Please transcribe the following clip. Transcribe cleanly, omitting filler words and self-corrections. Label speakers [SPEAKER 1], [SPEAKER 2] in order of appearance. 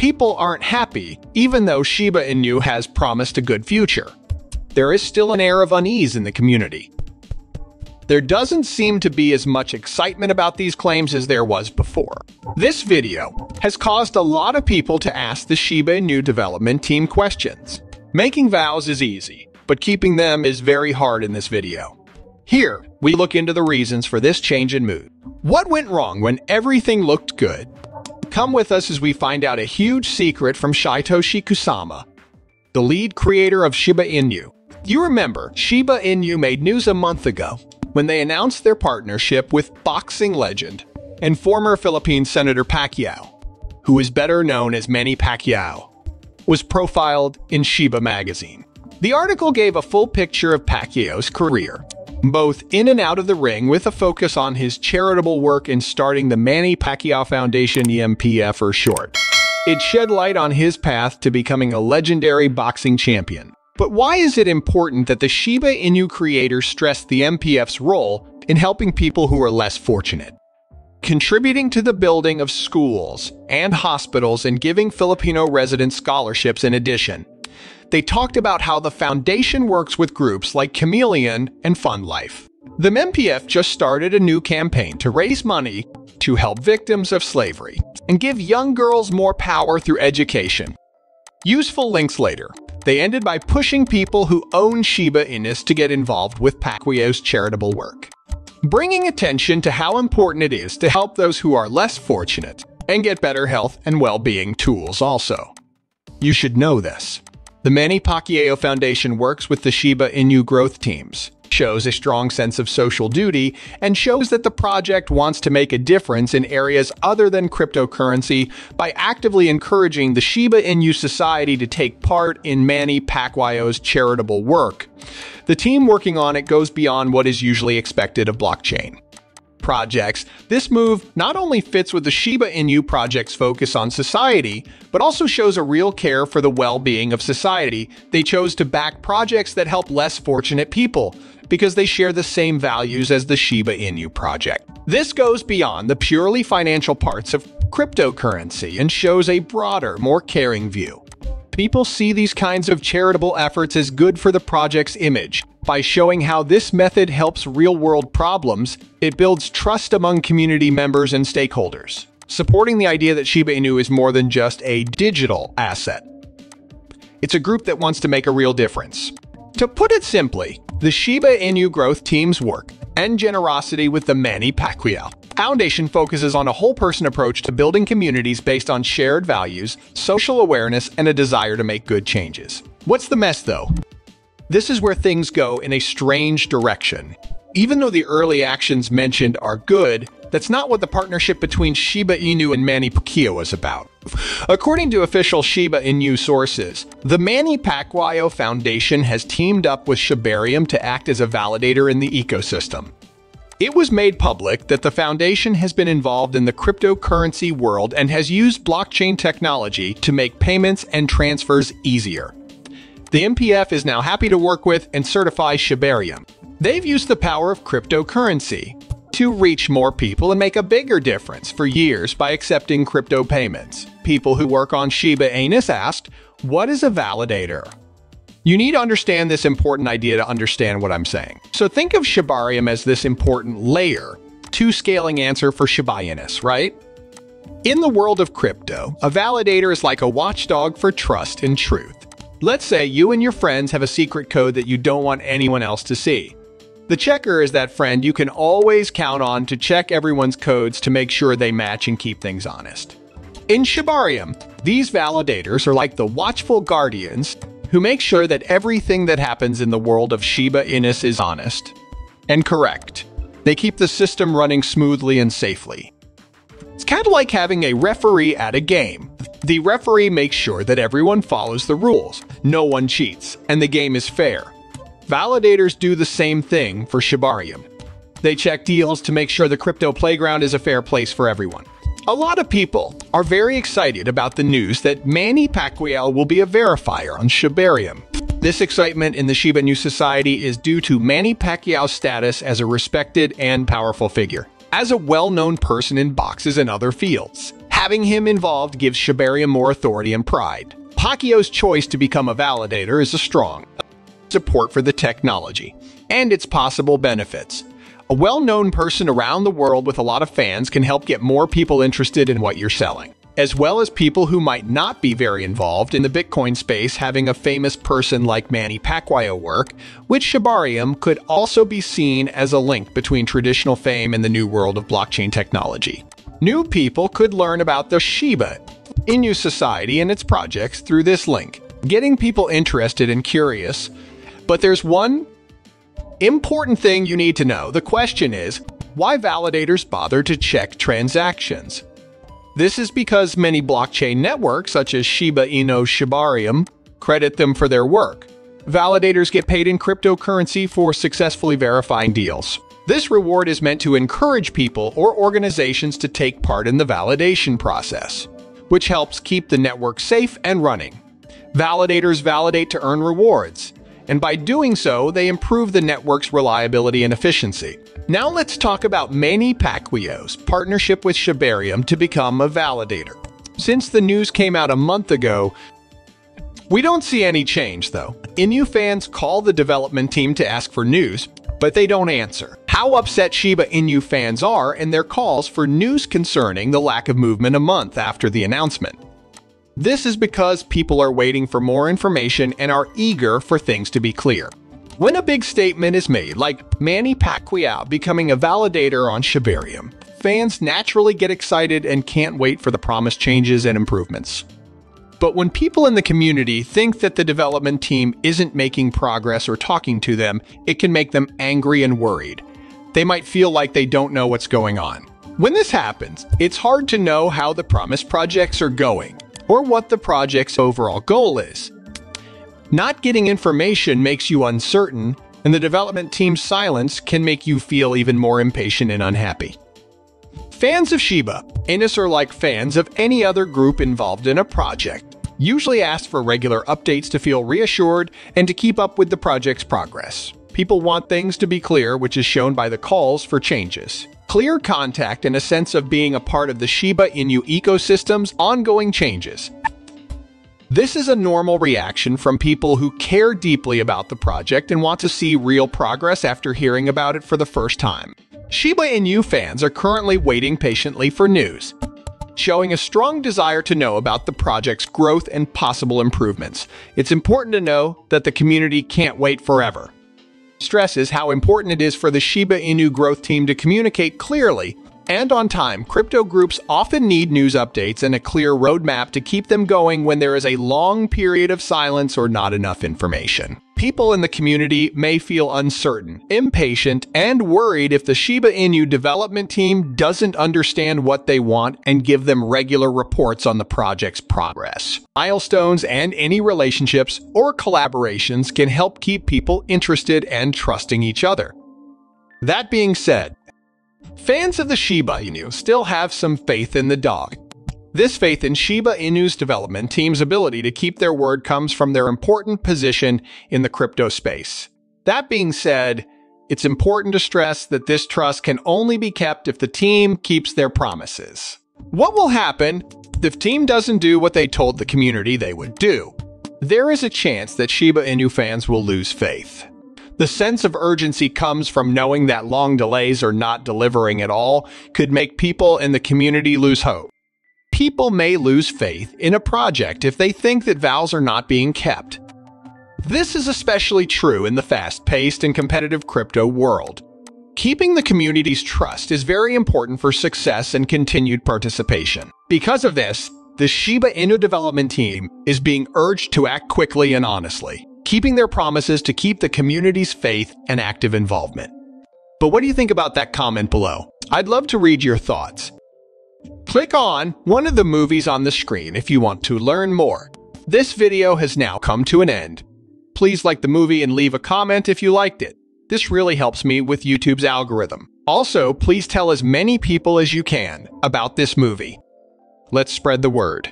[SPEAKER 1] people aren't happy, even though Shiba Inu has promised a good future. There is still an air of unease in the community. There doesn't seem to be as much excitement about these claims as there was before. This video has caused a lot of people to ask the Shiba Inu development team questions. Making vows is easy, but keeping them is very hard in this video. Here, we look into the reasons for this change in mood. What went wrong when everything looked good? Come with us as we find out a huge secret from Satoshi Kusama, the lead creator of Shiba Inu. You remember, Shiba Inu made news a month ago when they announced their partnership with boxing legend and former Philippine Senator Pacquiao, who is better known as Manny Pacquiao, was profiled in Shiba magazine. The article gave a full picture of Pacquiao's career, both in and out of the ring, with a focus on his charitable work in starting the Manny Pacquiao Foundation, EMPF for short. It shed light on his path to becoming a legendary boxing champion. But why is it important that the Shiba Inu creator stressed the MPF's role in helping people who are less fortunate, contributing to the building of schools and hospitals and giving Filipino residents scholarships in addition? They talked about how the foundation works with groups like Chameleon and Fund Life. The MPF just started a new campaign to raise money to help victims of slavery and give young girls more power through education. Useful links later. They ended by pushing people who own Shiba Inus to get involved with Pacquiao's charitable work, bringing attention to how important it is to help those who are less fortunate and get better health and well-being tools also. You should know this. The Manny Pacquiao Foundation works with the Shiba Inu growth teams, shows a strong sense of social duty, and shows that the project wants to make a difference in areas other than cryptocurrency by actively encouraging the Shiba Inu society to take part in Manny Pacquiao's charitable work. The team working on it goes beyond what is usually expected of blockchain projects. This move not only fits with the Shiba Inu project's focus on society, but also shows a real care for the well-being of society. They chose to back projects that help less fortunate people because they share the same values as the Shiba Inu project. This goes beyond the purely financial parts of cryptocurrency and shows a broader, more caring view. People see these kinds of charitable efforts as good for the project's image. By showing how this method helps real-world problems, it builds trust among community members and stakeholders, supporting the idea that Shiba Inu is more than just a digital asset. It's a group that wants to make a real difference. To put it simply, the Shiba Inu growth team's work and generosity with the Manny Pacquiao Foundation focuses on a whole-person approach to building communities based on shared values, social awareness, and a desire to make good changes. What's the mess, though? This is where things go in a strange direction. Even though the early actions mentioned are good, that's not what the partnership between Shiba Inu and Manny Pacquiao is about. According to official Shiba Inu sources, the Manny Pacquiao Foundation has teamed up with Shibarium to act as a validator in the ecosystem. It was made public that the foundation has been involved in the cryptocurrency world and has used blockchain technology to make payments and transfers easier. The MPF is now happy to work with and certify Shibarium. They've used the power of cryptocurrency to reach more people and make a bigger difference for years by accepting crypto payments. People who work on Shiba Inus asked, "What is a validator?" You need to understand this important idea to understand what I'm saying. So think of Shibarium as this important layer 2 scaling answer for Shiba Inus, right? In the world of crypto, a validator is like a watchdog for trust and truth. Let's say you and your friends have a secret code that you don't want anyone else to see. The checker is that friend you can always count on to check everyone's codes to make sure they match and keep things honest. In Shibarium, these validators are like the watchful guardians who make sure that everything that happens in the world of Shiba Inus is honest and correct. They keep the system running smoothly and safely. It's kind of like having a referee at a game. The referee makes sure that everyone follows the rules, no one cheats, and the game is fair. Validators do the same thing for Shibarium. They check deals to make sure the crypto playground is a fair place for everyone. A lot of people are very excited about the news that Manny Pacquiao will be a verifier on Shibarium. This excitement in the Shiba Inu society is due to Manny Pacquiao's status as a respected and powerful figure. As a well-known person in boxes and other fields, Having him involved gives Shibarium more authority and pride. Pacquiao's choice to become a validator is a strong support for the technology and its possible benefits. A well-known person around the world with a lot of fans can help get more people interested in what you're selling, as well as people who might not be very involved in the Bitcoin space. Having a famous person like Manny Pacquiao work with Shibarium could also be seen as a link between traditional fame and the new world of blockchain technology. New people could learn about the SHIBA INU Society and its projects through this link, getting people interested and curious. But there's one important thing you need to know. The question is, why validators bother to check transactions? This is because many blockchain networks, such as SHIBA INU Shibarium, credit them for their work. Validators get paid in cryptocurrency for successfully verifying deals. This reward is meant to encourage people or organizations to take part in the validation process, which helps keep the network safe and running. Validators validate to earn rewards, and by doing so, they improve the network's reliability and efficiency. Now let's talk about Manny Pacquiao's partnership with Shibarium to become a validator. Since the news came out a month ago, we don't see any change though. INU fans call the development team to ask for news, but they don't answer. How upset SHIBA INU fans are and their calls for news concerning the lack of movement a month after the announcement. This is because people are waiting for more information and are eager for things to be clear. When a big statement is made, like Manny Pacquiao becoming a validator on Shibarium, fans naturally get excited and can't wait for the promised changes and improvements. But when people in the community think that the development team isn't making progress or talking to them, it can make them angry and worried. They might feel like they don't know what's going on. When this happens, it's hard to know how the promised projects are going, or what the project's overall goal is. Not getting information makes you uncertain, and the development team's silence can make you feel even more impatient and unhappy. Fans of SHIBA INU are like fans of any other group involved in a project, usually ask for regular updates to feel reassured and to keep up with the project's progress. People want things to be clear, which is shown by the calls for changes. Clear contact and a sense of being a part of the SHIBA INU ecosystem's ongoing changes. This is a normal reaction from people who care deeply about the project and want to see real progress after hearing about it for the first time. SHIBA INU fans are currently waiting patiently for news, showing a strong desire to know about the project's growth and possible improvements. It's important to know that the community can't wait forever. Stresses how important it is for the SHIBA INU growth team to communicate clearly and on time. Crypto groups often need news updates and a clear roadmap to keep them going when there is a long period of silence or not enough information. People in the community may feel uncertain, impatient, and worried if the SHIBA INU development team doesn't understand what they want and give them regular reports on the project's progress. Milestones and any relationships or collaborations can help keep people interested and trusting each other. That being said, fans of the SHIBA INU still have some faith in the dog. This faith in SHIBA INU's development team's ability to keep their word comes from their important position in the crypto space. That being said, it's important to stress that this trust can only be kept if the team keeps their promises. What will happen if the team doesn't do what they told the community they would do? There is a chance that SHIBA INU fans will lose faith. The sense of urgency comes from knowing that long delays or not delivering at all could make people in the community lose hope. People may lose faith in a project if they think that vows are not being kept. This is especially true in the fast-paced and competitive crypto world. Keeping the community's trust is very important for success and continued participation. Because of this, the SHIBA INU development team is being urged to act quickly and honestly, keeping their promises to keep the community's faith and active involvement. But what do you think about that comment below? I'd love to read your thoughts. Click on one of the movies on the screen if you want to learn more. This video has now come to an end. Please like the movie and leave a comment if you liked it. This really helps me with YouTube's algorithm. Also, please tell as many people as you can about this movie. Let's spread the word.